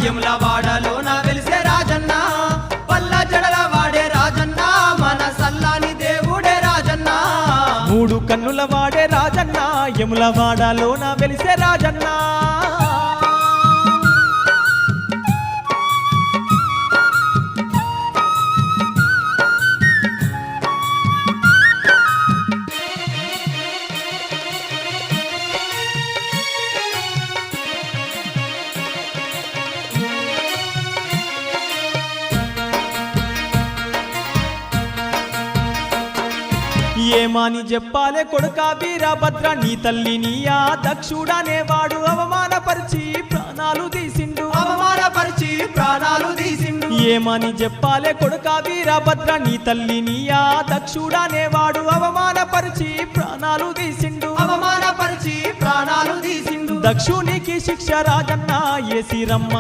యములవాడలోన వెలిసే రాజన్న పల్ల జడల వాడే రాజన్న మన సల్లాని దేవుడే రాజన్న మూడు కన్నుల వాడే రాజన్న యములవాడలోన వెలిసే రాజన్న ఏమాని చెప్పాలే కొడుకా వీరభద్ర నీ తల్లి నీయా దక్షుడనేవాడు అవమానపరిచి ప్రాణాలు తీసిండు ఏమని చెప్పాలే కొడుకా వీరభద్ర నీ తల్లి నీయా దక్షుడనేవాడు అవమానపరిచి ప్రాణాలు తీసిండు దక్షునికి శిక్ష రాజన్న ఏసి రమ్మ